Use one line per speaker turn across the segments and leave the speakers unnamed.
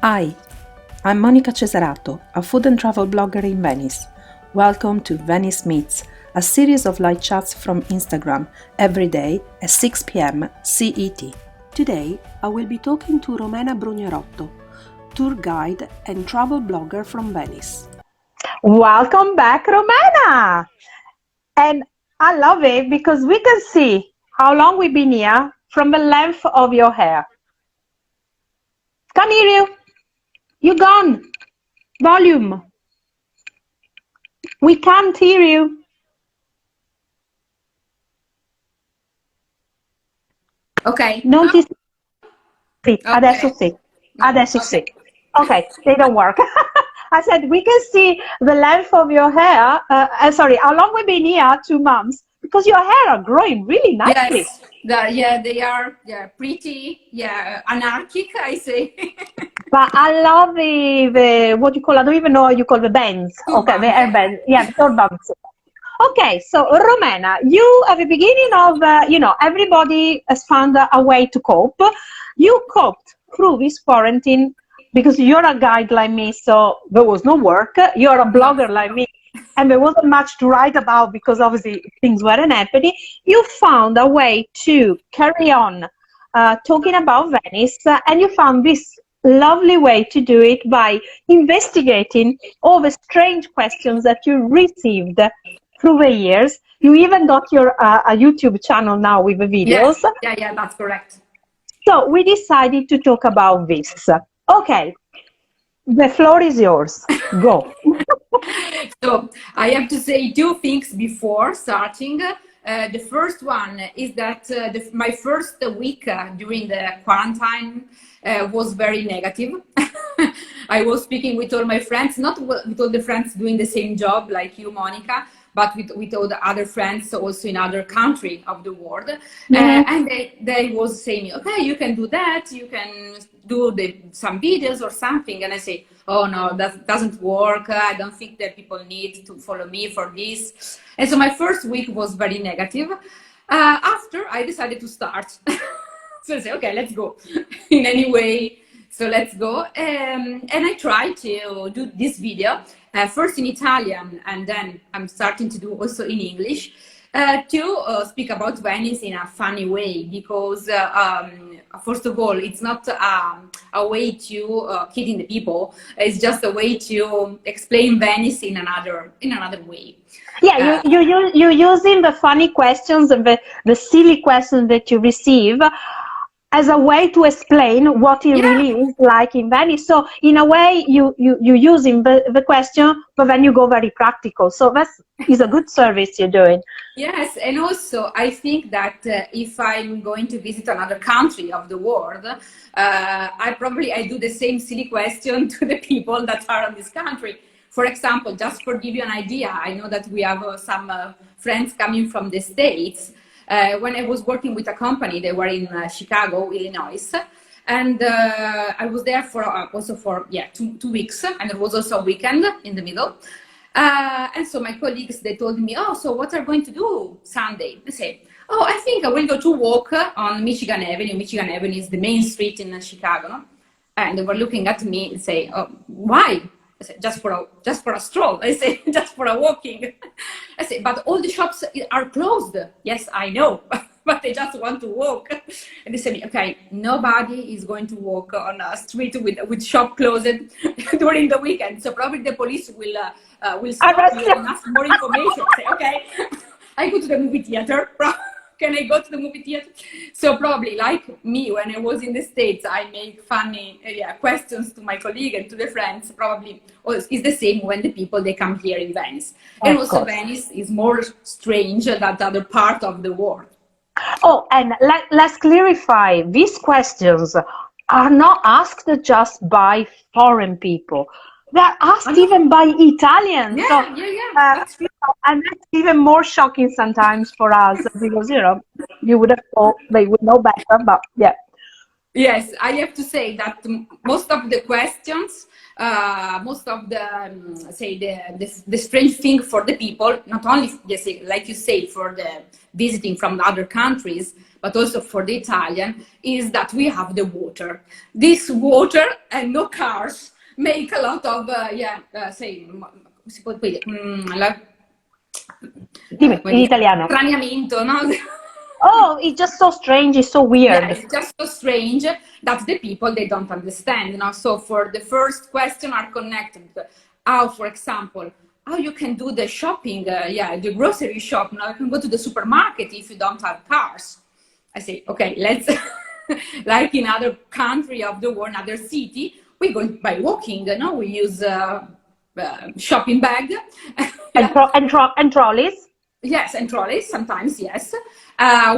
Hi, I'm Monica Cesarato, a food and travel blogger in Venice. Welcome to Venice Meets, a series of live chats from Instagram every day at 6 p.m. CET. Today, I will be talking to Romena Brugnerotto, tour guide and travel blogger from Venice.
Welcome back, Romana! And I love it because we can see how long we've been here from the length of your hair. Can't hear you. You're gone. Volume. We can't hear you.
Ok.
Non ti sì,
Ok.
adesso sì.
No,
Adesso sì.
ok.
Okay, they don't work. I said we can see the length of your hair. Sorry, how long we've been here? 2 months. Because your hair are growing really nicely.
Yes, they are pretty, anarchic, I say.
But I love the what you call, I don't even know how you call the bands. Okay, the
Turbans,
hair bands. Yeah, the turbans. Okay, so Romena, you at the beginning of, everybody has found a way to cope. You coped through this quarantine because you're a guide like me, so there was no work. You're a blogger like me, and there wasn't much to write about because obviously things weren't happening. You found a way to carry on talking about Venice, and you found this lovely way to do it by investigating all the strange questions that you received through the years. You even got your a YouTube channel now with the videos.
Yes, yeah, that's correct.
So we decided to talk about this. Okay, the floor is yours. Go.
So I have to say two things before starting. The first one is that my first week during the quarantine was very negative. I was speaking with all my friends, not with all the friends doing the same job like you, Monica, but with all the other friends also in other country of the world. And they was saying, okay, you can do that, you can do some videos or something. And I say, oh no, that doesn't work. I don't think that people need to follow me for this. And so my first week was very negative. After I decided to start. So I said, okay, let's go in any way. So let's go. And I tried to do this video, first in Italian, and then I'm starting to do also in English, to speak about Venice in a funny way, because first of all, it's not a way to kidding the people. It's just a way to explain Venice in another way.
Yeah, you're using the funny questions and the silly questions that you receive as a way to explain what it really is like in Venice. So in a way, you using the question, but then you go very practical. So that is a good service you're doing.
Yes, and also I think that if I'm going to visit another country of the world, I do the same silly question to the people that are in this country. For example, just for give you an idea, I know that we have some friends coming from the States. When I was working with a company, they were in Chicago, Illinois, and I was there for also for 2 weeks, and there was also a weekend in the middle. And so my colleagues, they told me, oh, so what are you going to do Sunday? I say, oh, I think I will go to walk on Michigan Avenue. Michigan Avenue is the main street in Chicago. No? And they were looking at me and say, oh, why? I said, just for a stroll. I say, just for a walking. I say, but all the shops are closed. Yes, I know, but they just want to walk. And they say, okay, nobody is going to walk on a street with shop closed during the weekend. So probably the police will stop you and ask more information. I say, okay, I go to the movie theater. Can I go to the movie theater? So probably like me, when I was in the States, I make funny questions to my colleague and to the friends. Probably it's the same when the people, they come here in Venice. And also Venice is more strange than the other part of the world.
Oh, and let's clarify, these questions are not asked just by foreign people. They're asked even by Italians.
Yeah.
That's true. And that's even more shocking sometimes for us because, you would have thought they would know better, but yeah.
Yes, I have to say that most of the questions, most of the, say, the strange thing for the people, not only, like you say, for the visiting from other countries, but also for the Italian, is that we have the water. This water and no cars make a lot of, si può dire,
Dimmi, in italiano.
straniamento, no?
Oh, it's just so strange, it's so weird.
Yeah, it's just so strange that the people, they don't understand, you know. So for the first question are connected, how, for example, how you can do the shopping, the grocery shop, now you can go to the supermarket if you don't have cars. I say, okay, let's, like in other country of the world, another city, we go by walking, you know, we use shopping bag.
And trolleys.
Yes, and trolleys, sometimes, yes.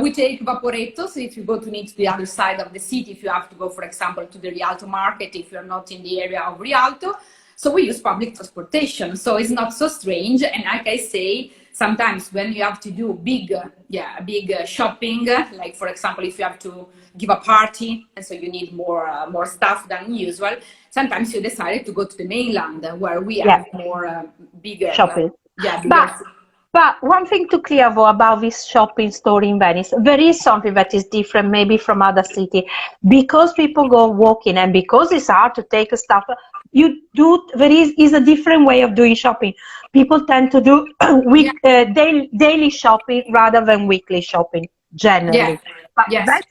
We take vaporettos if you go to need to the other side of the city, if you have to go, for example, to the Rialto market, if you're not in the area of Rialto. So we use public transportation. So it's not so strange. And like I say, sometimes when you have to do big shopping, like for example, if you have to give a party, and so you need more stuff than usual, sometimes you decide to go to the mainland where we have more bigger
shopping.
Bigger.
But one thing to clear about this shopping store in Venice, there is something that is different maybe from other cities. Because people go walking and because it's hard to take stuff, there is a different way of doing shopping. People tend to do daily shopping rather than weekly shopping, generally. But that's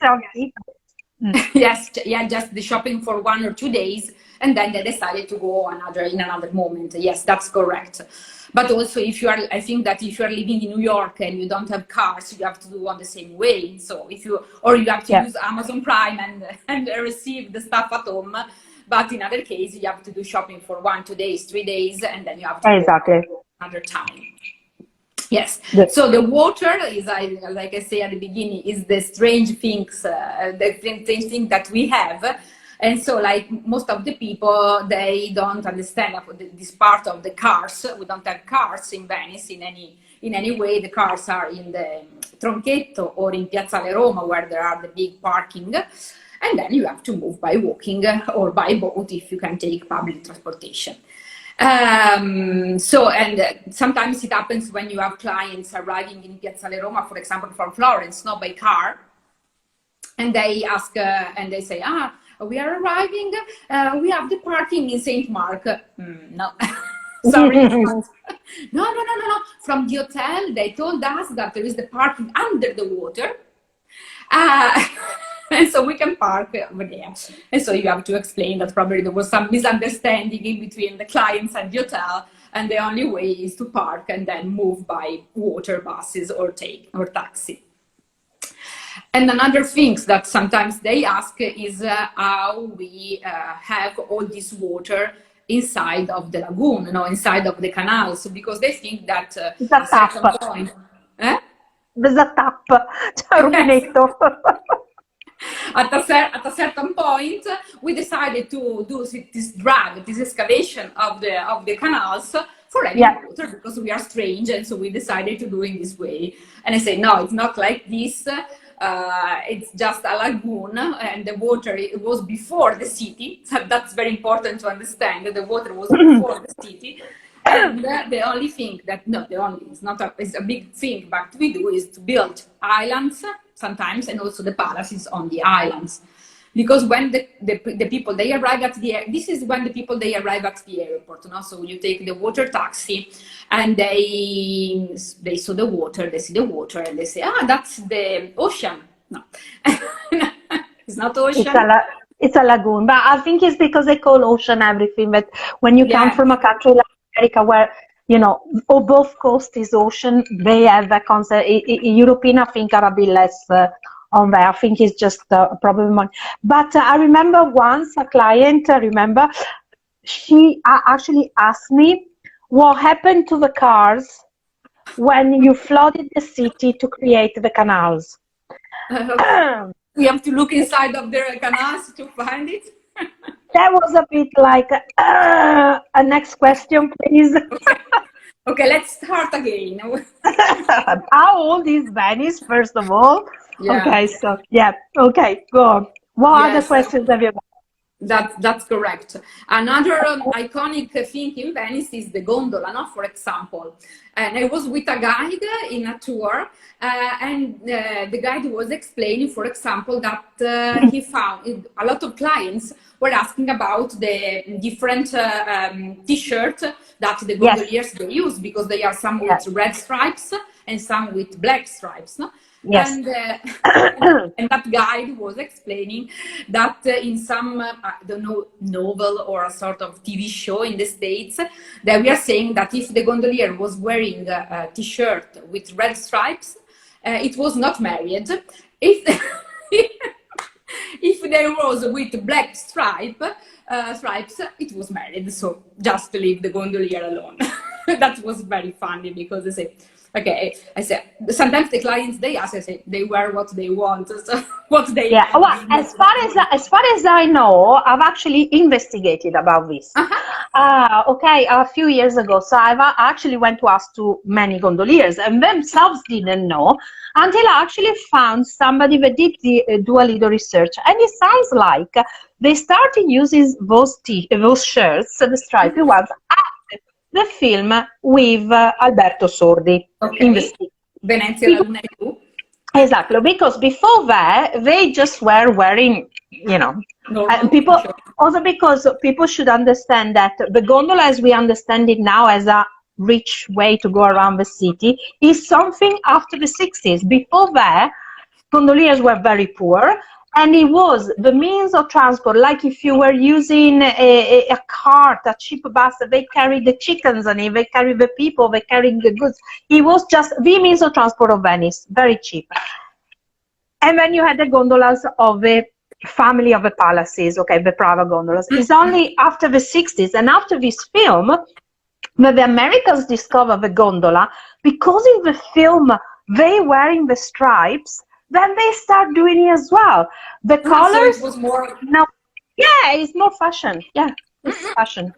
yes, just the shopping for 1 or 2 days, and then they decided to go in another moment. Yes, that's correct. But also, I think that if you are living in New York and you don't have cars, you have to do on the same way. So you have to use Amazon Prime and receive the stuff at home. But in other case, you have to do shopping for 1, 2 days, 3 days, and then you have to go another time. Yes. So the water is, like I say at the beginning, is the strange things, the strange thing that we have. And so, like most of the people, they don't understand this part of the cars. We don't have cars in Venice in any way. The cars are in the Tronchetto or in Piazzale Roma, where there are the big parking. And then you have to move by walking or by boat if you can take public transportation. Sometimes it happens when you have clients arriving in Piazzale Roma, for example, from Florence, not by car. And they ask, and they say, we are arriving, we have the parking in St. Mark. No, sorry. No. From the hotel, they told us that there is the parking under the water. And so we can park over there. And so you have to explain that probably there was some misunderstanding in between the clients and the hotel, and the only way is to park and then move by water, buses, or taxi. And another thing that sometimes they ask is how we have all this water inside of the lagoon, inside of the canals, because they think that at a certain point...
There's a tap, rubinetto.
At a certain point, we decided to do this excavation of the canals for any water, because we are strange, and so we decided to do it this way. And I say, no, it's not like this. It's just a lagoon, and the water, it was before the city. So that's very important to understand. The water was before the city. And the only thing it's a big thing, but we do is to build islands sometimes, and also the palaces on the islands. Because when the people, they arrive at this is when the people, they arrive at the airport, So you take the water taxi, and they saw the water, they see the water, and they say, that's the ocean. No, it's not ocean.
It's a lagoon, but I think it's because they call ocean everything. But when you come from a country like America, where both coast is ocean, they have that concept. European, I think, are a bit less on there. I think it's just a problem. But I remember once a client, she actually asked me what happened to the cars when you flooded the city to create the canals.
We have to look inside of their canals to find it.
That was a bit like, a next question, please.
Okay, let's start again.
How old is Venice, first of all?
Yeah.
Okay, so, okay, go on. What other questions have you got?
That's correct. Another iconic thing in Venice is the gondola, no? For example. And I was with a guide in a tour, and the guide was explaining, for example, that he found a lot of clients were asking about the different t-shirt that the gondoliers they use, because they are some with red stripes and some with black stripes, no?
Yes.
And that guide was explaining that in some, I don't know, novel or a sort of TV show in the States, that we are saying that if the gondolier was wearing a t-shirt with red stripes, it was not married. If if there was with black stripes, it was married. So just leave the gondolier alone. That was very funny, because they say, okay, I said, sometimes the clients, they ask, I say, they wear what they want, so what they...
Yeah, well, as far as I know, I've actually investigated about this. Okay, a few years ago, so I've actually went to ask to many gondoliers, and themselves didn't know until I actually found somebody that did do a little research, and it sounds like they started using those shirts, the stripy ones, the film with Alberto Sordi.
Okay. Venice and Italy.
Exactly, because before that they just were wearing, you know, people. Sure. Also, because people should understand that the gondola, as we understand it now, as a rich way to go around the city, is something after the 60s. Before that, gondoliers were very poor. And it was the means of transport, like if you were using a cart, a cheap bus, they carried the chickens on it, they carried the people, they carried the goods. It was just the means of transport of Venice, very cheap. And then you had the gondolas of the family of the palaces, okay, the private gondolas. It's only after the 60s and after this film that the Americans discovered the gondola, because in the film they wearing the stripes, then they start doing it as well. The colors,
so it was more...
No, yeah, it's more fashion. Yeah, it's fashion.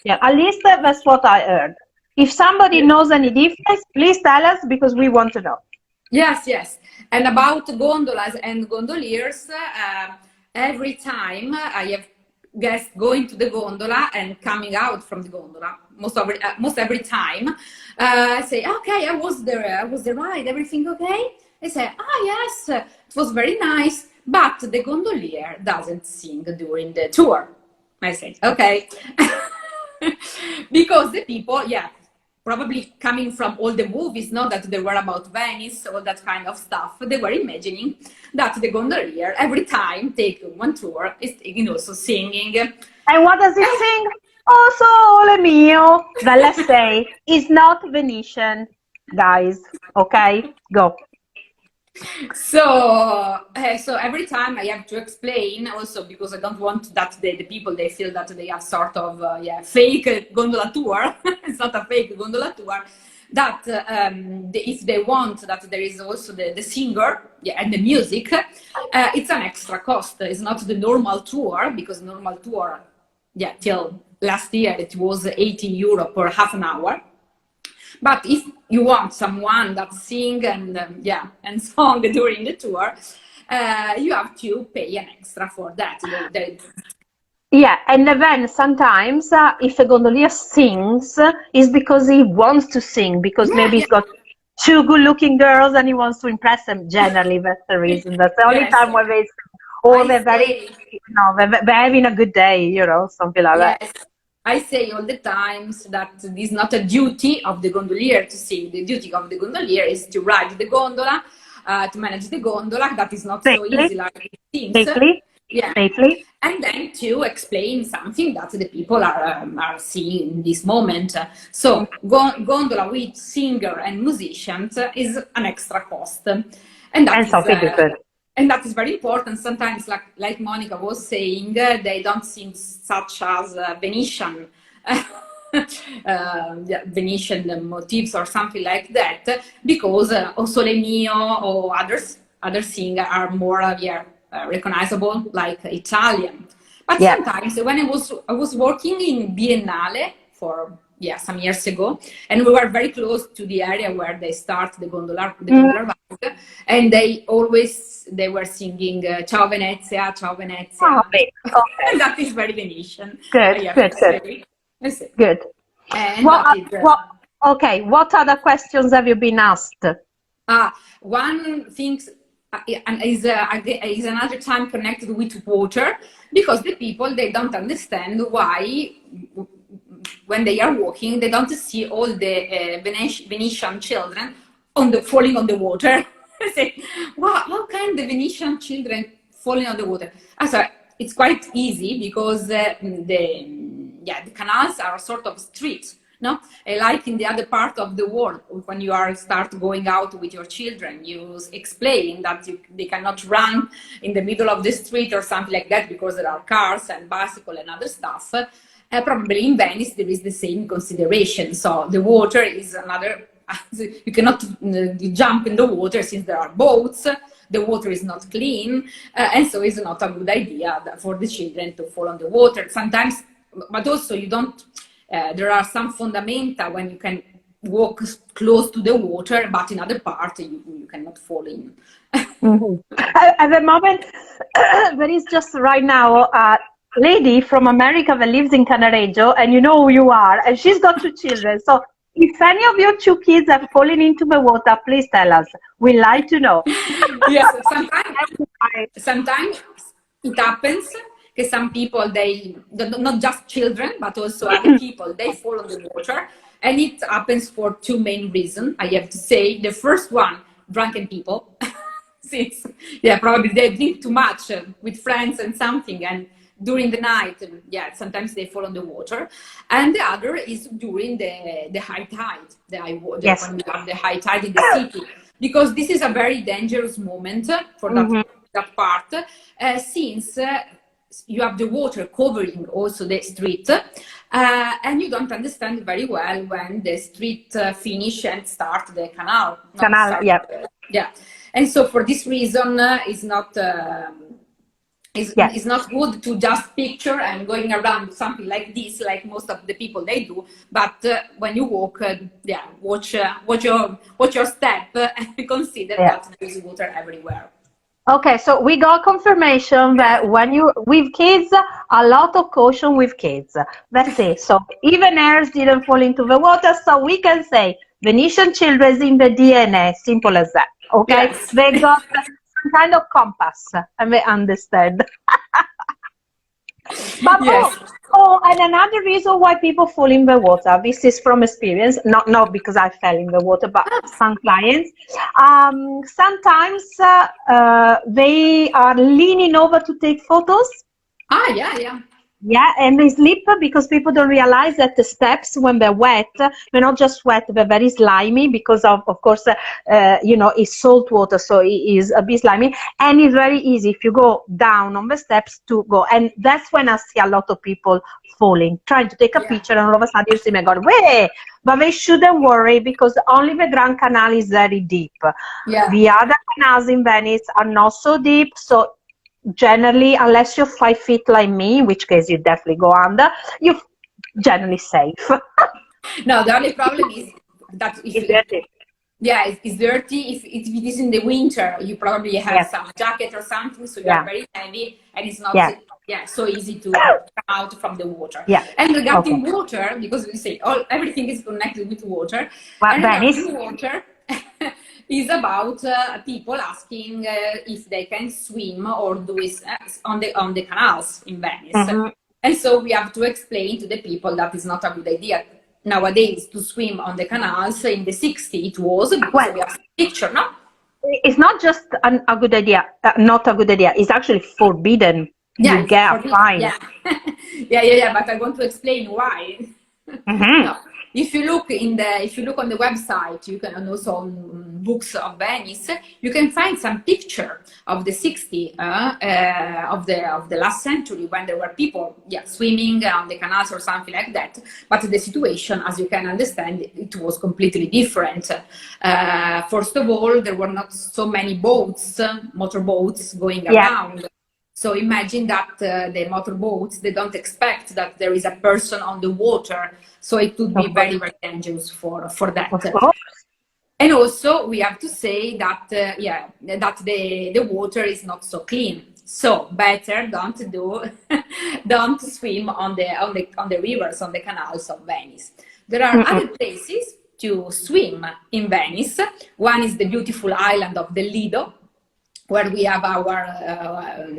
Yeah, at least that's what I heard. If somebody knows any difference, please tell us, because we want to know.
Yes, yes. And about gondolas and gondoliers, every time I have guests going to the gondola and coming out from the gondola, most every time, I say, okay, I was there, right, everything okay? They say, yes, it was very nice, but the gondolier doesn't sing during the tour. I say, okay. Because the people, probably coming from all the movies, not that they were about Venice, all that kind of stuff, they were imagining that the gondolier every time take one tour is also singing.
And what does it sing? Oh sole mio. But let's say it's not Venetian, guys. Okay, go.
So every time I have to explain, also because I don't want that the people, they feel that they are sort of fake gondola tour. It's not a fake gondola tour. That if they want that there is also the singer and the music, it's an extra cost. It's not the normal tour, because normal tour, till last year it was 80 euro per half an hour. But if you want someone that sing and song during the tour, you have to pay an extra for that.
Yeah, and then sometimes if a gondolier sings, it's because he wants to sing, because maybe he's got two good-looking girls and he wants to impress them. Generally, that's the reason. That's the only time where they sing. Or they're they're having a good day, something like that.
I say all the times that this is not a duty of the gondolier to sing. The duty of the gondolier is to ride the gondola, to manage the gondola. That is not so easy like it seems.
Safely.
And then to explain something that the people are seeing in this moment. So gondola with singer and musicians is an extra cost. And that is
something different.
And that is very important. Sometimes, like Monica was saying, they don't sing such as Venetian Venetian motifs or something like that, because O Sole Mio or other singers are more recognizable, like Italian. But sometimes when I was working in Biennale for yeah, some years ago, and we were very close to the area where they start the gondola ride, and they were singing "Ciao Venezia, Ciao
Oh,
Venezia."
wait. Okay.
That is very Venetian, I
Good,
have
good,
to
good,
say. Yes.
good.
And
What,
that is
okay, what other questions have you been asked?
one thing is another time connected with water, because the people, they don't understand why when they are walking they don't see all the Venetian children falling on the water. I say, wow, how can the Venetian children falling on the water? So it's quite easy, because the canals are sort of streets, no? Like in the other part of the world, when you start going out with your children, you explain that they cannot run in the middle of the street or something like that, because there are cars and bicycle and other stuff. Probably in Venice there is the same consideration. So the water is another, you cannot jump in the water since there are boats, the water is not clean, and so it's not a good idea for the children to fall on the water. Sometimes, but also you don't, there are some fundamenta when you can walk close to the water, but in other parts you cannot fall in.
At the moment, there is just right now a lady from America that lives in Canareggio, and you know who you are, and she's got 2 children. So if any of your 2 kids have fallen into the water, please tell us. We like to know.
Yes, sometimes it happens that some people, not just children, but also other people, they fall on the water. And it happens for 2 main reasons, I have to say. The first one, drunken people. Since, yeah, probably they drink too much with friends and something, and during the night, yeah, sometimes they fall on the water. And the other is during the high tide,
Yes.
when we have the high tide in the city, because this is a very dangerous moment for that part, since you have the water covering also the street, and you don't understand very well when the street finish and start the canal. Yeah. And so for this reason, it's not it's not good to just picture and going around something like this, like most of the people they do. But when you walk, watch your step and consider that there is water everywhere.
Okay, so we got confirmation that when you with kids, a lot of caution with kids. That's it. So even heirs didn't fall into the water, so we can say Venetian children in the DNA. Simple as that. Okay,
Yes.
they got some kind of compass and they understand. But
yes.
and another reason why people fall in the water, this is from experience, not because I fell in the water, but some clients, sometimes they are leaning over to take photos.
Yeah.
Yeah, and they slip because people don't realize that the steps, when they're wet, they're not just wet, they're very slimy because of course, it's salt water, so it is a bit slimy. And it's very easy if you go down on the steps to go. And that's when I see a lot of people falling, trying to take a picture, and all of a sudden you see me going, way! But they shouldn't worry because only the Grand Canal is very deep.
Yeah.
The other canals in Venice are not so deep, so generally, unless you're 5 feet like me, in which case you definitely go under, you're generally safe.
No, the only problem is that
it's dirty.
Yeah, it's dirty. If it is in the winter, you probably have some jacket or something, so you are very heavy, and it's not so easy to come out from the water. And regarding water, because we say everything is connected with water, and regarding water is about people asking if they can swim or do it on the canals in Venice. And so we have to explain to the people that it's not a good idea nowadays to swim on the canals. In the 60s it was, because we have a picture, no?
It's not just a good idea, not a good idea, it's actually forbidden. You get a fine.
Yeah, but I want to explain why. No. If you look on the website, you can also on Books of Venice, you can find some picture of the 60s of the last century, when there were people swimming on the canals or something like that. But the situation, as you can understand, it was completely different. First of all, there were not so many boats, motorboats going around. So imagine that the motorboats, they don't expect that there is a person on the water. So it could be very, very dangerous for that.
Of course.
And also we have to say that, that the water is not so clean. So better don't swim on the rivers, on the canals of Venice. There are other places to swim in Venice. One is the beautiful island of the Lido, where we have our,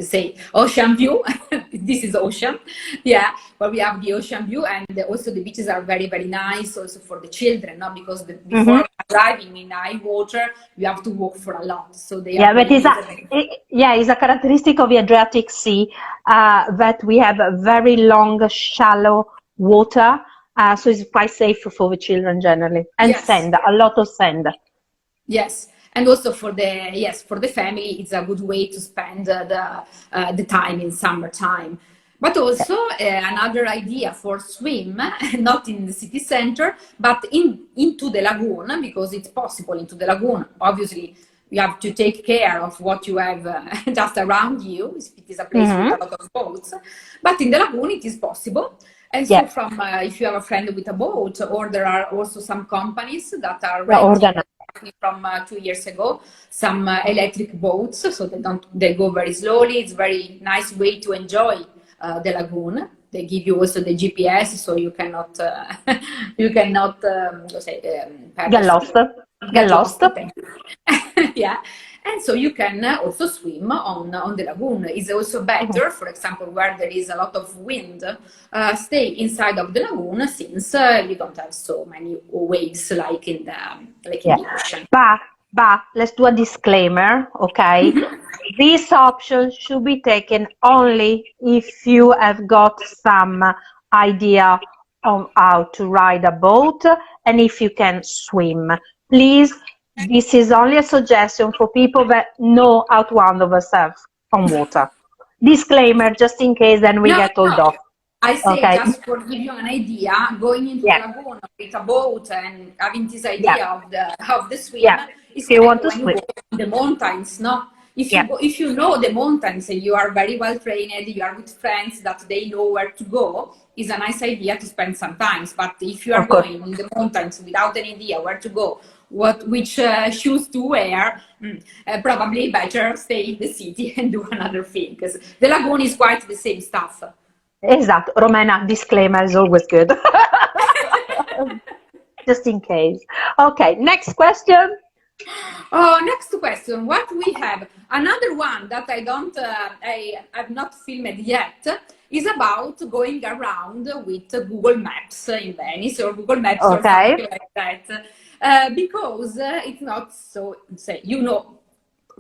say, ocean view. This is ocean, yeah, where we have the ocean view, and also the beaches are very, very nice also for the children, no? Because before arriving in high water, you have to walk for a lot. So they are
but it's a characteristic of the Adriatic Sea that we have a very long, shallow water, so it's quite safe for the children generally, and sand, a lot of sand.
Yes. And also for the family, it's a good way to spend the time in summertime. But also another idea for swim, not in the city center, but into the lagoon, because it's possible into the lagoon. Obviously, you have to take care of what you have just around you. It is a place with a lot of boats, but in the lagoon it is possible. And so if you have a friend with a boat, or there are also some companies that are renting from 2 years ago, some electric boats, so they go very slowly. It's very nice way to enjoy the lagoon. They give you also the GPS, so you cannot
get lost.
Yeah. And so you can also swim on the lagoon. It's also better, for example, where there is a lot of wind, stay inside of the lagoon, since you don't have so many waves like in the ocean.
But let's do a disclaimer, okay? This option should be taken only if you have got some idea on how to ride a boat and if you can swim. Please, this is only a suggestion for people that know how to handle themselves on water. Disclaimer, just in case then we get told off.
I say, just for give you an idea, going into the lagoon with a boat and having this idea of the swim,
if you want to swim
you go in the mountains, no? If you know the mountains, you are very well trained, you are with friends that they know where to go, it's a nice idea to spend some time. But if you are going in the mountains without any idea where to go, which shoes to wear, probably better stay in the city and do another thing, because the lagoon is quite the same stuff.
Exactly. Romena, disclaimer is always good. Just in case. Okay, next question.
Next question. What we have? Another one that I have not filmed yet is about going around with Google Maps in Venice, or Google Maps or something like that. Because it's not so,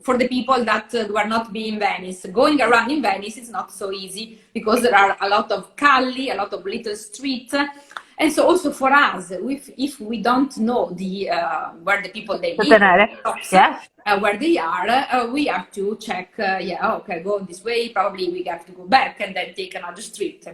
for the people that were not being in Venice, going around in Venice is not so easy, because there are a lot of calli, a lot of little streets. And so also for us, if we don't know where the people they live, where they are, we have to check, go this way, probably we have to go back and then take another street.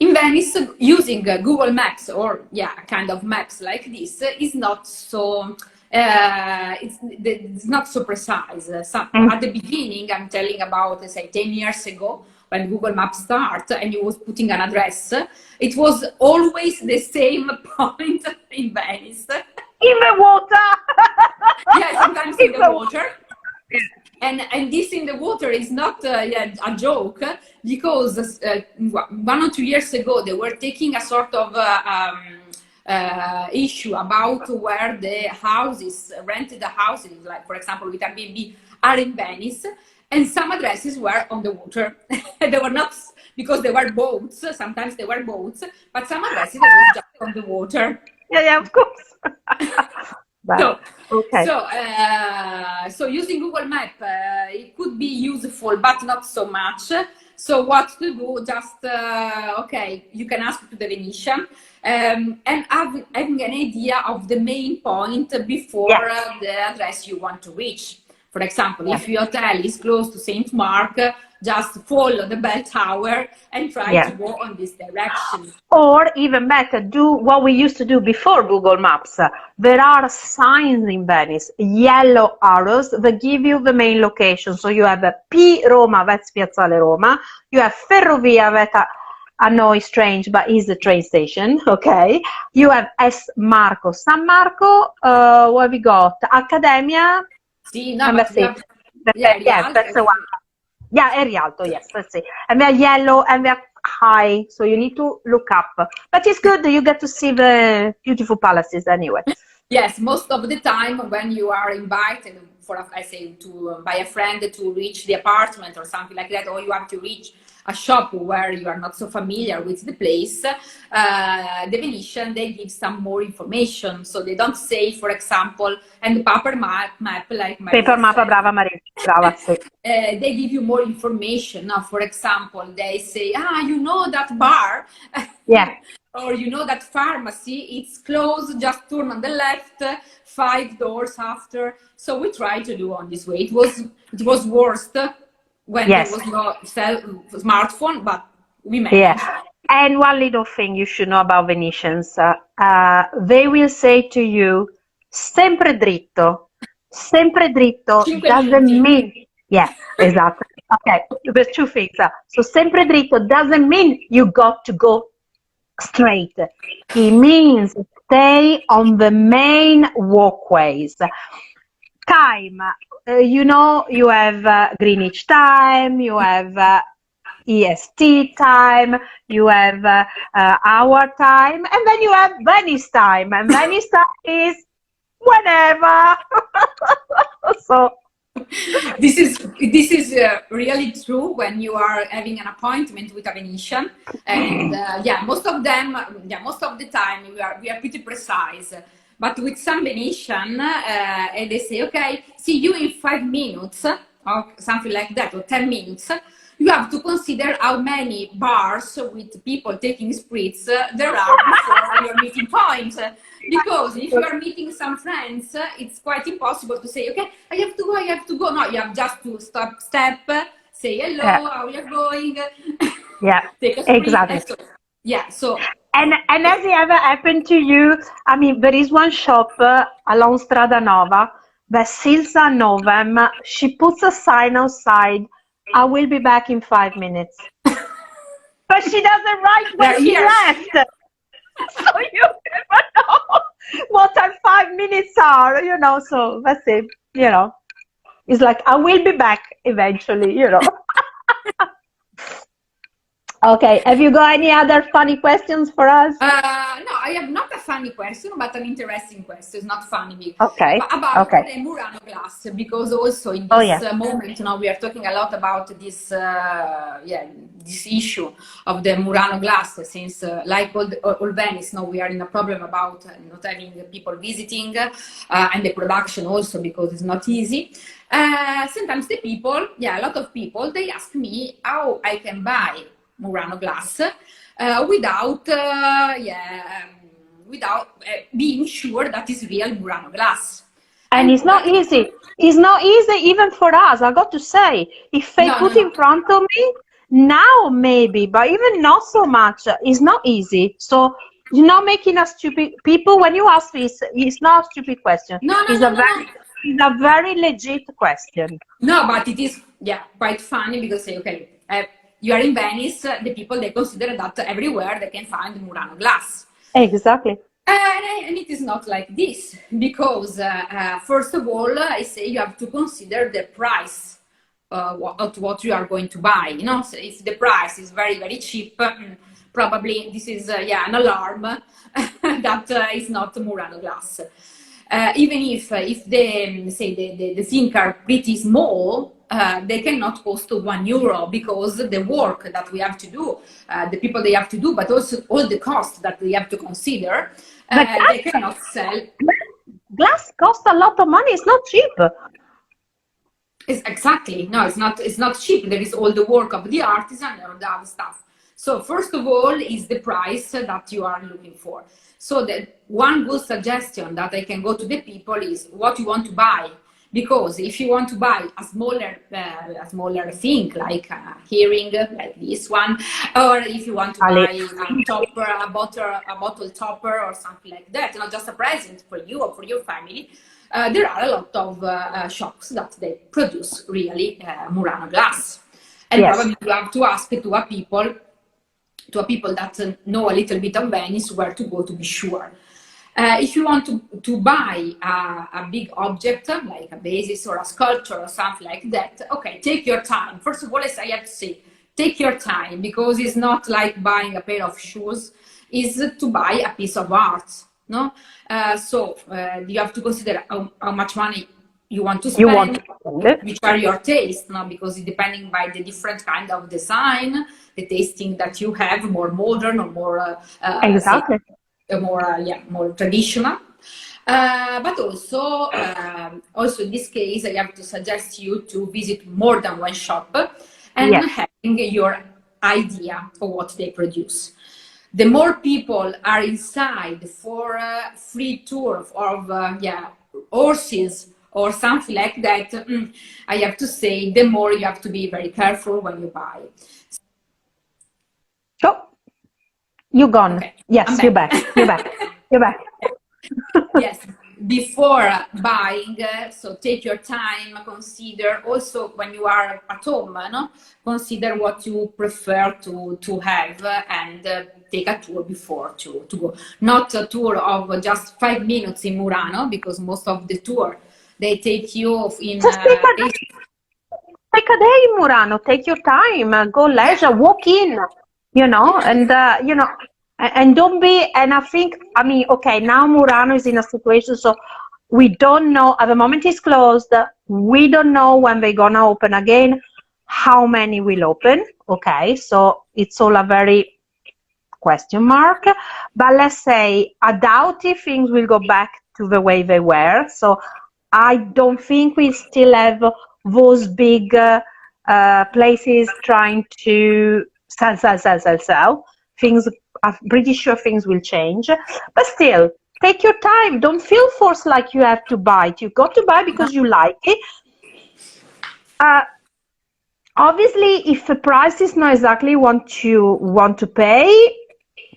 In Venice, using Google Maps or kind of maps like this is not so it's not so precise. At the beginning, I'm telling about, say, 10 years ago, when Google Maps started and you was putting an address, it was always the same point in Venice.
In the water!
Sometimes in the water. And this in the water is not a joke, because 1 or 2 years ago, they were taking a sort of issue about where the rented houses, like for example with Airbnb, are in Venice, and some addresses were on the water. They were not, because they were boats, sometimes they were boats, but some addresses were just on the water.
Yeah, of course.
So using Google Map, it could be useful, but not so much. So what to do? Just, you can ask to the Venetian, and having an idea of the main point before the address you want to reach. For example, if your hotel is close to St. Mark, just follow the bell tower and try
Yeah.
to go on this direction.
Or even better, do what we used to do before Google Maps. There are signs in Venice, yellow arrows that give you the main location. So you have P Roma, that's Piazzale Roma. You have Ferrovia, that I know is strange, but is the train station. Okay. You have S Marco, San Marco. What have we got? Accademia.
See, no,
And
but
that's
we
it.
have, yeah,
Yes, that's the one. Yeah, è Rialto, yes, let's see. And they're yellow and they're high, so you need to look up. But it's good that you get to see the beautiful palaces anyway.
yes, most of the time when you are invited for, I say, to by a friend to reach the apartment or something like that, or you have to reach a shop where you are not so familiar with the place, the Venetian, they give some more information. So they don't say, for example, and the paper map like
Paper
Marisa
map,
said,
brava Maria, brava, sì.
they give you more information. Now, for example, they say, you know that bar,
Yeah.
or you know that pharmacy, it's closed, just turn on the left, 5 doors after. So we try to do on this way. It was worst when
Yes.
there was no smartphone, but we
Yeah.
managed.
And one little thing you should know about Venetians, they will say to you, sempre dritto. Sempre dritto
5
doesn't
minuti.
mean, yeah, exactly. Okay, there's two things. So sempre dritto doesn't mean you got to go straight. It means stay on the main walkways. Time, you have Greenwich time, you have EST time, you have our time, and then you have Venice time, and Venice time is whenever. So
This is really true when you are having an appointment with a Venetian, and most of the time we are pretty precise. But with some Venetian, they say, okay, see you in 5 minutes, or something like that, or 10 minutes. You have to consider how many bars with people taking spritz there are before your meeting point. Because if you are meeting some friends, it's quite impossible to say, okay, I have to go. No, you have just to step, say hello, how you're going,
yeah,
take a spritz.
exactly.
So
And has it ever happened to you? I mean, there is one shop along Strada Nova, Silsa Novem. She puts a sign outside, I will be back in 5 minutes. But she doesn't write when she left. So you never know what her 5 minutes are, so that's it, It's like, I will be back eventually, Okay, have you got any other funny questions for us?
No, I have not a funny question, but an interesting question. It's not funny.
Okay.
About the Murano glass, because also in this moment, we are talking a lot about this, this issue of the Murano glass. Since, like all Venice, we are in a problem about not having people visiting, and the production also, because it's not easy. Sometimes the people, a lot of people, they ask me how I can buy Murano glass without being sure that it's real Murano glass.
And it's not easy. It's not easy even for us, I got to say. If they put in front of me, now maybe, but even not so much. It's not easy. So you're not making us stupid. People, when you ask this, it's not a stupid question. It's a very legit question.
No, but it is quite funny because okay, you are in Venice, the people, they consider that everywhere they can find Murano glass.
Exactly.
And it is not like this, because first of all, I say you have to consider the price of what you are going to buy. So if the price is very, very cheap, probably this is an alarm that is not Murano glass. Even if the things are pretty small, they cannot cost €1 because the work that we have to do, the people they have to do, but also all the costs that they have to consider, they cannot sell.
Glass costs a lot of money. It's not cheap.
Exactly. No, it's not cheap. There is all the work of the artisan or the other stuff. So first of all is the price that you are looking for. So that one good suggestion that I can go to the people is what you want to buy. because if you want to buy a smaller thing like a hearing, like this one, or if you want to buy a topper, a bottle topper or something like that, not just a present for you or for your family, there are a lot of shops that they produce really Murano glass. And probably you have to ask to a people that know a little bit of Venice where to go to be sure. If you want to buy a big object, like a basis or a sculpture or something like that, okay, take your time. First of all, as I have to say, take your time, because it's not like buying a pair of shoes, it's to buy a piece of art, no? So you have to consider how much money you want to spend, which are your tastes, no? Because it's depending by the different kind of design, the tasting that you have, more modern or more
exactly.
More traditional, but also in this case, I have to suggest you to visit more than one shop and having your idea of what they produce. The more people are inside for a free tour of horses or something like that, I have to say, the more you have to be very careful when you buy.
You're gone.
Okay.
Yes, you're back. You're back. You're back.
Yes, before buying, so take your time, consider also when you are at home, no? Consider what you prefer to have and take a tour before to go. Not a tour of just 5 minutes in Murano, because most of the tour, they take you in...
Just take a day in Murano, take your time, go leisure, walk in. And don't be, and I think, okay, now Murano is in a situation, so we don't know, at the moment it's closed, we don't know when they're gonna open again, how many will open, okay, so it's all a very question mark, but let's say, I doubt if things will go back to the way they were, so I don't think we still have those big places trying to sell. Things, I'm pretty sure things will change, but still, take your time. Don't feel forced like you have to buy it. You got to buy because you like it. Obviously, if the price is not exactly what you want to pay,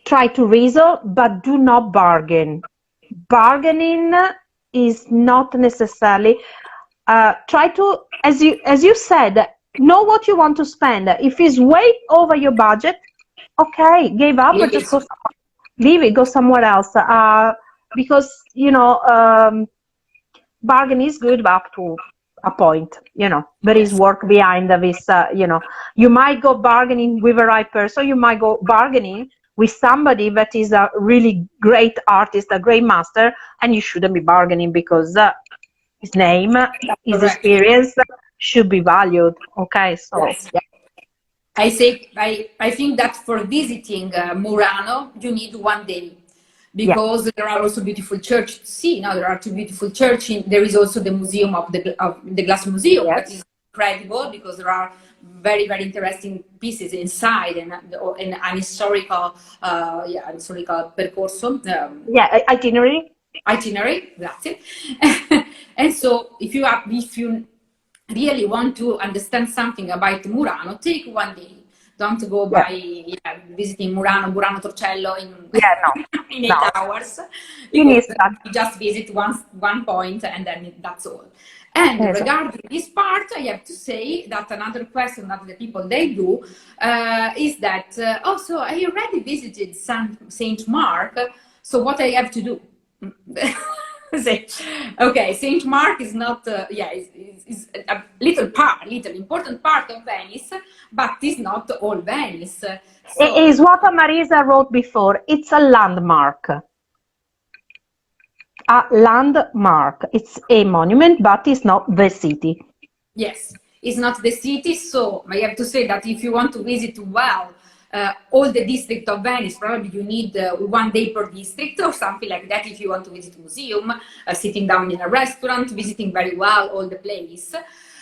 try to reason, but do not bargain. Bargaining is not necessarily. Try to, as you said, know what you want to spend. If it's way over your budget, okay, give up, but just leave it, go somewhere else. Because bargain is good up to a point. There is work behind this. You might go bargaining with the right person. You might go bargaining with somebody that is a really great artist, a great master, and you shouldn't be bargaining because his name, his experience should be valued. Okay, so yeah.
I think that for visiting Murano, you need 1 day, because there are also beautiful churches to see. Now there are 2 beautiful churches. There is also the museum of the Glass Museum, that is incredible, because there are very, very interesting pieces inside and an historical percorso.
Itinerary.
That's it. And so if you really want to understand something about Murano, take 1 day. Don't go by visiting Murano Torcello in 8 hours. You just visit one point and then that's all. And regarding this part, I have to say that another question that the people they do is that, so I already visited Saint Mark, so what I have to do? Okay, Saint Mark is not, is a little important part of Venice, but it's not all Venice. So,
it is what Marisa wrote before. It's a landmark. A landmark. It's a monument, but it's not the city.
Yes, it's not the city. So I have to say that if you want to visit well all the district of Venice, probably you need 1 day per district or something like that. If you want to visit a museum, sitting down in a restaurant, visiting very well all the place.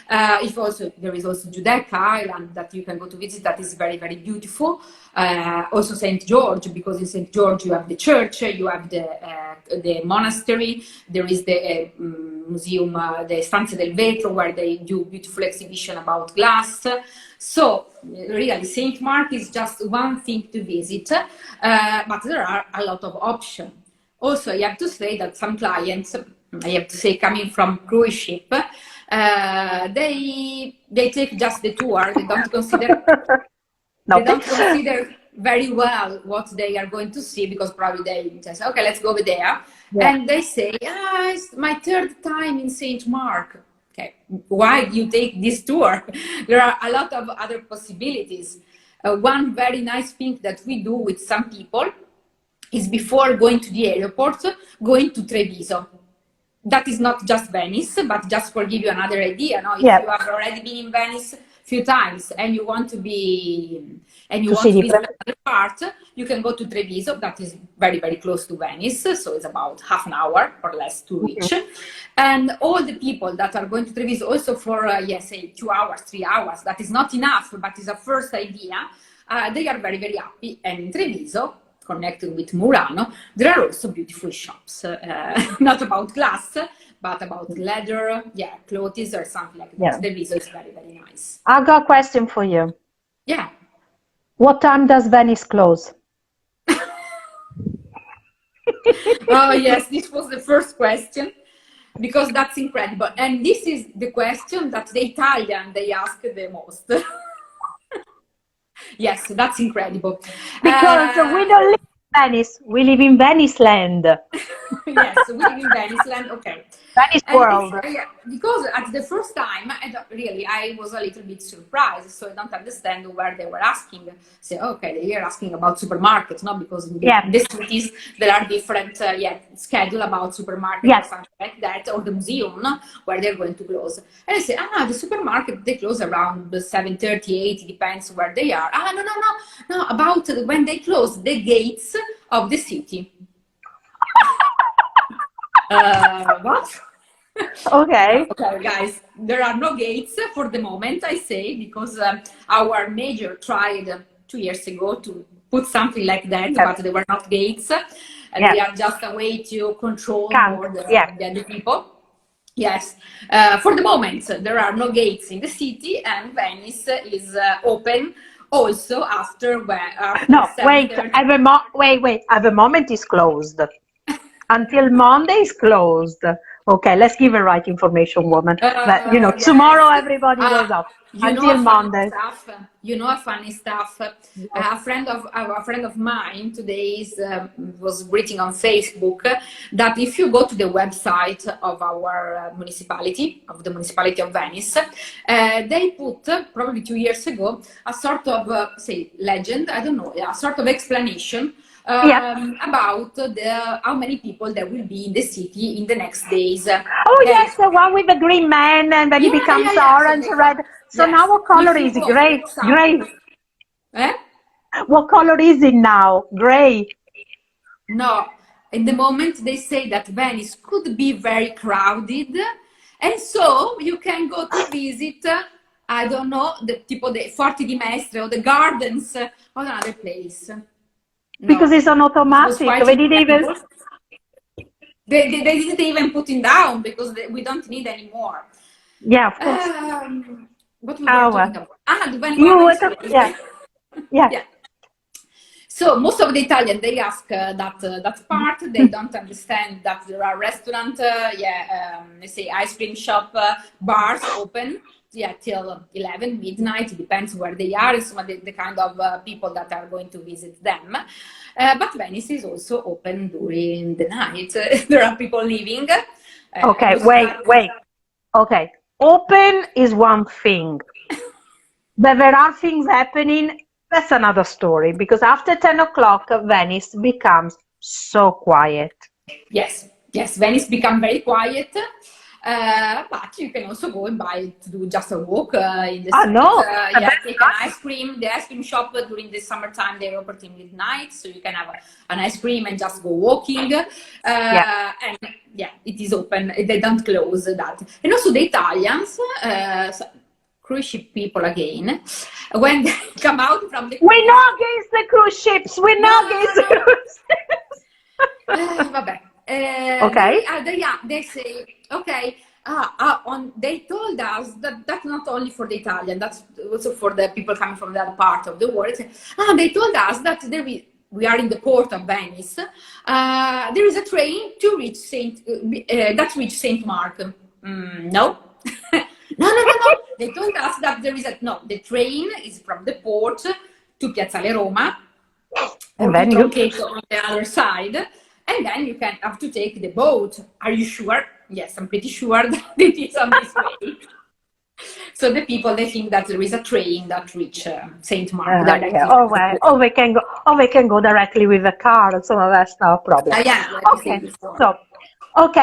If also there is also Giudecca Island that you can go to visit, that is very, very beautiful. Also St. George, because in St. George you have the church, you have the monastery, there is the museum, the Stanze del Vetro, where they do beautiful exhibition about glass. So really, St. Mark is just one thing to visit, but there are a lot of options. Also, I have to say that some clients, I have to say, coming from cruise ship, they take just the tour. They don't consider they don't consider very well what they are going to see, because probably they just say, okay, let's go over there. Yeah. And they say, it's my third time in St. Mark. Okay, why do you take this tour? There are a lot of other possibilities. One very nice thing that we do with some people is, before going to the airport, going to Treviso. That is not just Venice, but just for give you another idea. No? If you have already been in Venice a few times and you want to be visit another part, you can go to Treviso. That is very, very close to Venice, so it's about half an hour or less to reach. And all the people that are going to Treviso, also for say 2 hours, 3 hours, that is not enough, but is a first idea. They are very, very happy. And in Treviso, connected with Murano, there are also beautiful shops, not about glass, but about leather, clothes or something like that. Treviso is very, very nice.
I got a question for you.
Yeah.
What time does Venice close?
Oh yes, this was the first question, because that's incredible. And this is the question that the Italian, they ask the most. Yes, that's incredible.
Because we don't live in Venice, we live in Venice land.
Yes, we live in Venice land, okay.
Venice world.
Because at the first time, I was a little bit surprised, so I don't understand where they were asking. Say, okay, they are asking about supermarkets, not because in the cities there are different schedule about supermarkets or something like that, or the museum, no? Where they're going to close. And I say, the supermarket, they close around 7:30, 8, depends where they are. No, about when they close the gates of the city. What?
Okay.
Okay, guys, there are no gates for the moment, I say, because our major tried 2 years ago to put something like that, but there were not gates, and they are just a way to control more the people. Yes, for the moment, there are no gates in the city, and Venice is open also after
no, wait, at the moment is closed. Until Monday is closed. Okay, let's give the right information, woman. But, tomorrow everybody goes up. Until Monday.
A funny stuff. A friend of mine today was writing on Facebook that if you go to the website of our municipality, of the municipality of Venice, they put, probably 2 years ago, a sort of, legend, I don't know, a sort of explanation about how many people there will be in the city in the next days.
Oh yes, the one with the green man, and then he becomes orange, red. So now what color is it? Gray. What color is it now? Gray.
No, in the moment they say that Venice could be very crowded, and so you can go to visit, I don't know, the Forti di Mestre or the gardens or another place.
No, because it's on automatic. They
didn't even put it down, because we don't need anymore.
Yeah, of course.
What we were talking about? Yeah. So most of the Italians, they ask that part. They don't understand that there are restaurants, let's say ice cream shop, bars open. Till 11 midnight, it depends where they are, and some of the kind of people that are going to visit them. But Venice is also open during the night. There are people living.
Okay, wait. Okay, open is one thing. But there are things happening. That's another story, because after 10 o'clock, Venice becomes so quiet.
Yes, Venice becomes very quiet. But you can also go and buy to do just a walk in the
Oh
street.
no,
Yeah, take an ice cream. The ice cream shop during the summertime they're open till midnight, so you can have an ice cream and just go walking.
yeah.
And yeah, it is open. They don't close that. And also the Italians. Cruise ship people again, when they come out from the
We
cruise.
know against the cruise ships. We know against the cruise ships.
Vabbè.
Okay.
They say, okay, they told us that that's not only for the Italian, that's also for the people coming from that part of the world. They told us that we are in the port of Venice. There is a train to reach that reach Saint Mark. No. No. They told us that the train is from the port to Piazzale Roma,
And
or
then
to
you...
Troncheto on the other side, and then you have to take the boat. Are you sure? Yes, I'm pretty sure that it is on this way. So the people, they think that there is a train that reach Saint Mark directly.
Yeah. Oh, well, they can go. Oh, they can go directly with a car. So that's no problem.
Yeah, like I said before.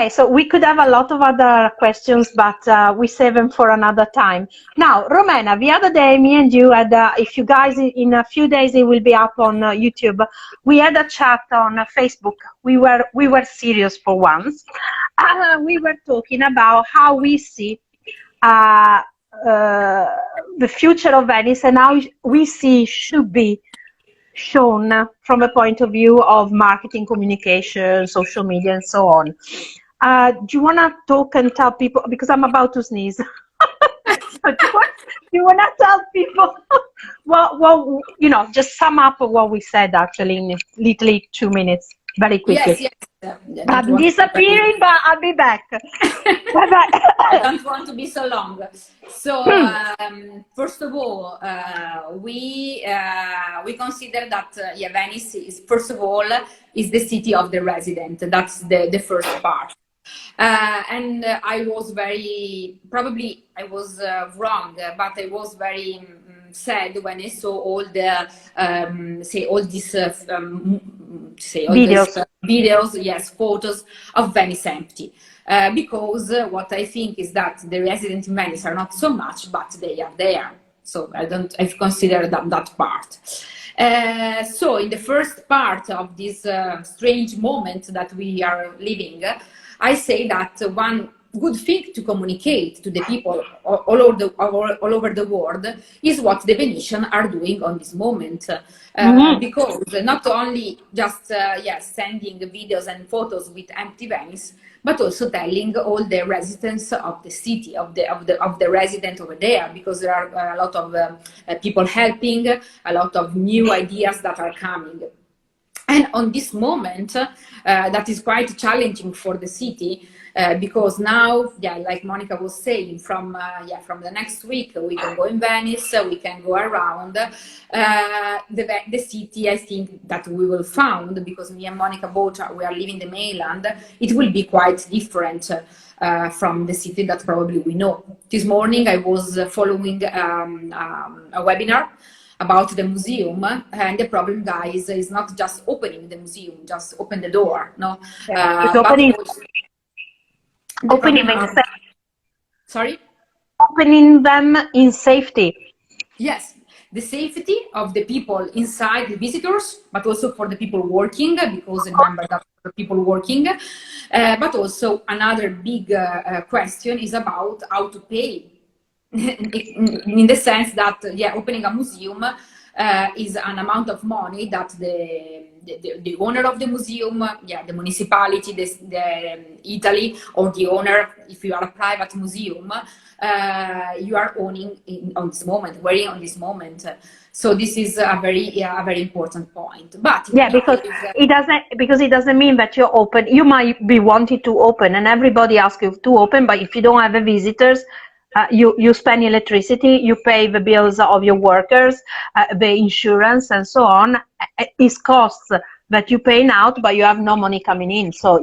So we could have a lot of other questions, but we save them for another time. Now, Romena, the other day, me and you had, if you guys, in a few days, it will be up on YouTube. We had a chat on Facebook. We were serious for once. We were talking about how we see the future of Venice and how we see should be shown from a point of view of marketing, communication, social media, and so on. Do you want to talk and tell people, because I'm about to sneeze, do you want to tell people, well, just sum up what we said actually in literally 2 minutes, very quickly.
Yes.
I'm disappearing, but I'll be back. Bye-bye.
I don't want to be so long. So first of all, we consider that Venice is, first of all, is the city of the resident. That's the first part. And I was probably I was wrong, but I was very sad when I saw all the videos, yes, photos of Venice empty. Because what I think is that the residents in Venice are not so much, but they are there. So I've considered that part. So in the first part of this strange moment that we are living, I say that one good thing to communicate to the people all over the world is what the Venetians are doing on this moment. Because not only just sending videos and photos with empty Venice, but also telling all the residents of the city, of the resident over there, because there are a lot of people helping, a lot of new ideas that are coming. And on this moment, that is quite challenging for the city, because now, like Monica was saying, from the next week we can go in Venice, we can go around the city. I think that we will found, because me and Monica both we are living the mainland, it will be quite different from the city that probably we know. This morning I was following a webinar about the museum, and the problem, guys, is not just opening the museum, just open the door, no?
Opening them in safety.
Yes, the safety of the people inside, the visitors, but also for the people working, because remember that for people working. But also another big question is about how to pay. In the sense that opening a museum is an amount of money that the owner of the museum, the municipality, the Italy, or the owner, if you are a private museum, you are owning on this moment, wearing on this moment. So this is a very important point. But
because it doesn't mean that you're open. You might be wanting to open, and everybody asks you to open, but if you don't have the visitors, you spend electricity, you pay the bills of your workers, the insurance, and so on. It's costs that you pay out, but you have no money coming in. So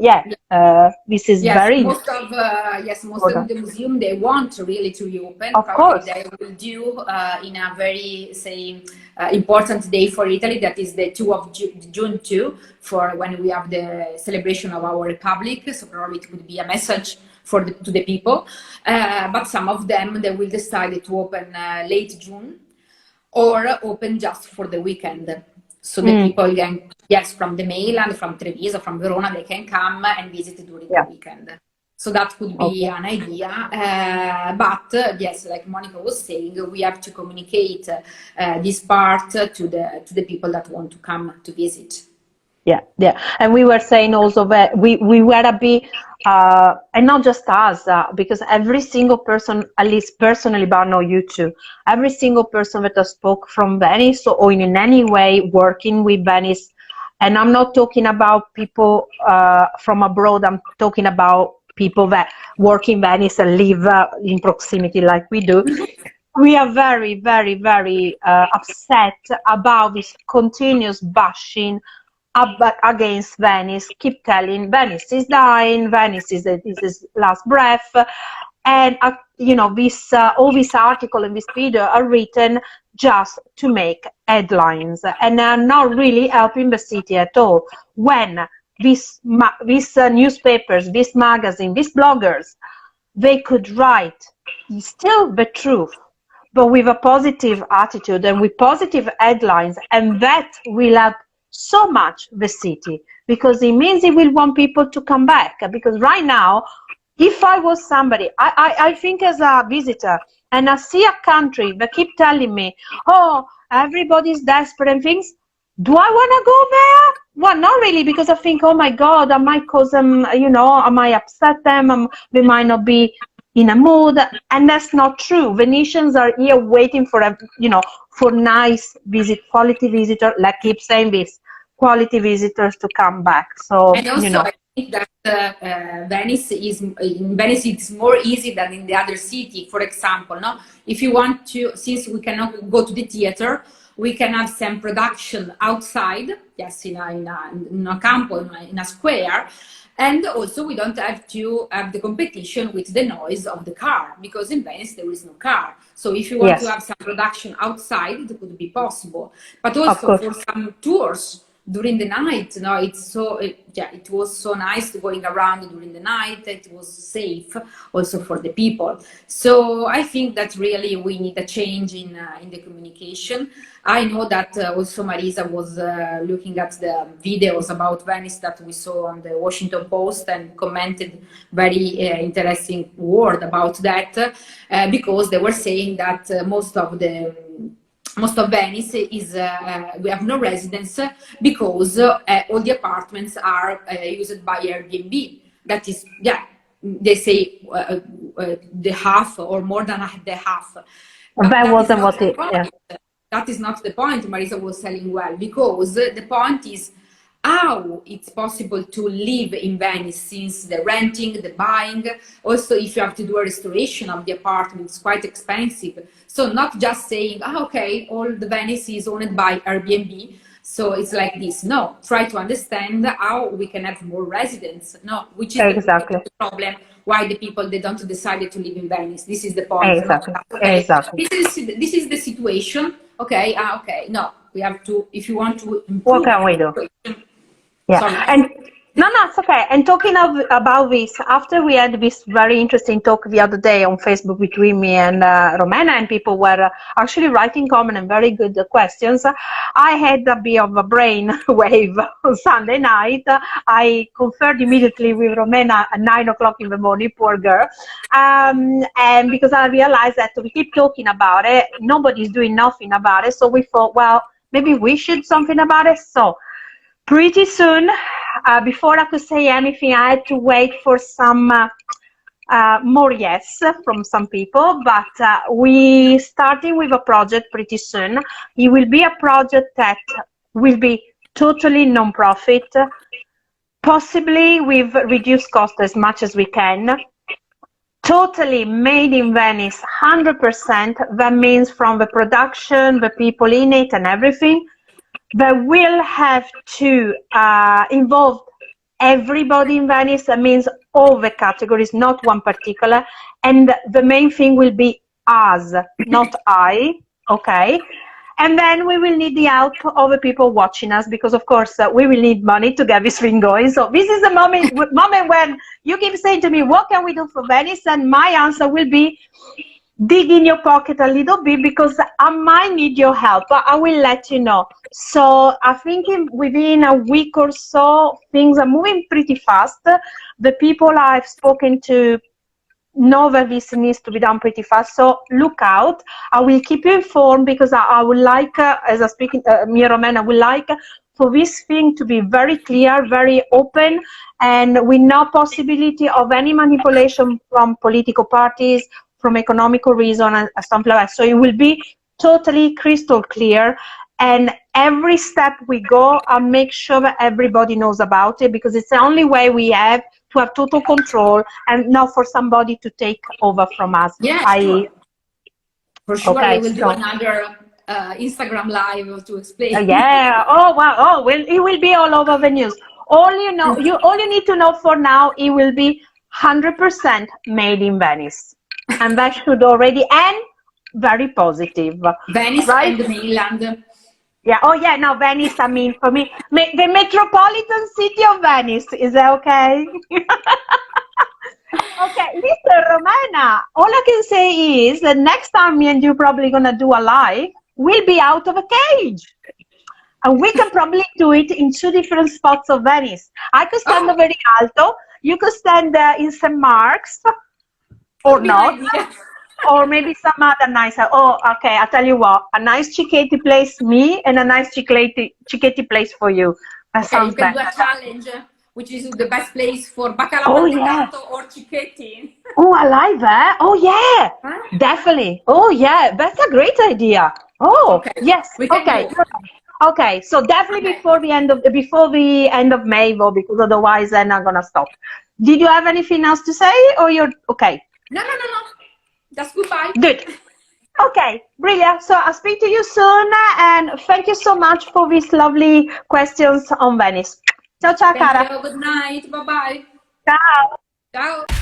this is very
most of the museum, they want really to reopen.
Of course,
they will do in a very important day for Italy. That is the 2 of June 2, for when we have the celebration of our republic. So probably it would be a message to the people. But some of them, they will decide to open late June or open just for the weekend. So the people can, yes, from the mainland, from Treviso, from Verona, they can come and visit during the weekend. So that could be an idea. But yes, like Monica was saying, we have to communicate this part to the people that want to come to visit.
Yeah, yeah. And we were saying also that we were a bit, and not just us, because every single person, at least personally, but I know you too, every single person that has spoke from Venice or in any way working with Venice, and I'm not talking about people from abroad, I'm talking about people that work in Venice and live in proximity like we do. We are very, very, very upset about this continuous bashing against Venice. Keep telling Venice is dying, Venice is its last breath, and you know, this all this article and this video are written just to make headlines and are not really helping the city at all. When these newspapers, this magazine, these bloggers, they could write still the truth, but with a positive attitude and with positive headlines, and that will help so much the city, because it means it will want people to come back. Because right now, if I was somebody, I think as a visitor, and I see a country that keep telling me, oh, everybody's desperate and things, do I want to go there? Well, not really, because I think, oh my God, I might cause them, you know, I might upset them, they might not be in a mood, and that's not true. Venetians are here waiting for you know, for nice quality visitors. Like keep saying this, quality visitors to come back. So
and also,
you know,
I think that Venice it's more easy than in the other city. For example, no, if you want to, since we cannot go to the theater, we can have some production outside. Yes, in a campo, in a square. And also, we don't have to have the competition with the noise of the car, because in Venice there is no car. So if you want to have some production outside, it could be possible. But also for some tours during the night, you know, it was so nice going around during the night. It was safe also for the people. So I think that really we need a change in the communication. I know that also Marisa was looking at the videos about Venice that we saw on the Washington Post and commented very interesting word about that, because they were saying that most of Venice is we have no residents, because all the apartments are used by Airbnb. That is, yeah, they say the half or more than the half. But
that wasn't what it. Yeah.
That is not the point. Marisa was telling well, because the point is how it's possible to live in Venice, since the renting, the buying, also if you have to do a restoration of the apartment, it's quite expensive. So not just saying, oh, okay, all the Venice is owned by Airbnb, so it's like this. No, try to understand how we can have more residents. No, which is the problem. Why the people, they don't decide to live in Venice. This is the point.
Exactly.
Okay,
Exactly.
This is the situation. Okay. Okay. No, we have to. If you want to improve,
what can we do? Yeah.
Sorry.
And no, it's okay. And talking about this, after we had this very interesting talk the other day on Facebook between me and Romena, and people were actually writing comment and very good questions, I had a bit of a brain wave on Sunday night. I conferred immediately with Romena at 9 o'clock in the morning, poor girl, and because I realized that we keep talking about it, nobody's doing nothing about it, so we thought, well, maybe we should something about it. So pretty soon, before I could say anything, I had to wait for some more yes from some people, but we starting with a project pretty soon. It will be a project that will be totally non-profit, possibly with reduced cost as much as we can, totally made in Venice, 100%. That means from the production, the people in it and everything. They will have to involve everybody in Venice. That means all the categories, not one particular. And the main thing will be us, not I, okay? And then we will need the help of the people watching us, because of course we will need money to get this thing going. So this is the moment when you keep saying to me, what can we do for Venice? And my answer will be, dig in your pocket a little bit, because I might need your help, but I will let you know. So I think within a week or so, things are moving pretty fast. The people I've spoken to know that this needs to be done pretty fast, so look out. I will keep you informed, because I would like, as I speak, me and Romena would like for this thing to be very clear, very open, and with no possibility of any manipulation from political parties, from economical reason, and something like that. So it will be totally crystal clear, and every step we go, I'll make sure that everybody knows about it, because it's the only way we have to have total control and not for somebody to take over from us.
Yeah, sure. For sure,
okay,
we will do another Instagram live to explain.
Yeah. Oh wow. Oh well, it will be all over the news. All you need to know for now, it will be 100% made in Venice, and that should already end very positive.
Venice, right? And the mainland.
Yeah. Oh yeah. Now Venice. I mean, for me, the metropolitan city of Venice. Is that okay? Okay, listen, Romena. All I can say is that next time me and you probably gonna do a live, we'll be out of a cage, and we can probably do it in 2 different spots of Venice. I could stand over the Alto. You could stand in St. Mark's, or not. Or maybe some other nice, oh, okay, I'll tell you what, a nice Cicchetti place, me, and a nice Cicchetti place for you. That sounds
you can
better.
do a challenge, which is the best place for bacalao mantecato or Cicchetti.
Oh, I like that. Oh, yeah, definitely. Oh, yeah, that's a great idea. Oh, okay. Yes, okay. Okay, so definitely before the end of May, though, because otherwise then I'm gonna stop. Did you have anything else to say, or you're okay?
No. Just goodbye.
Good. Okay, brilliant. So I'll speak to you soon, and thank you so much for these lovely questions on Venice. Ciao, ciao, cara.
Good night. Bye-bye.
Ciao.
Ciao.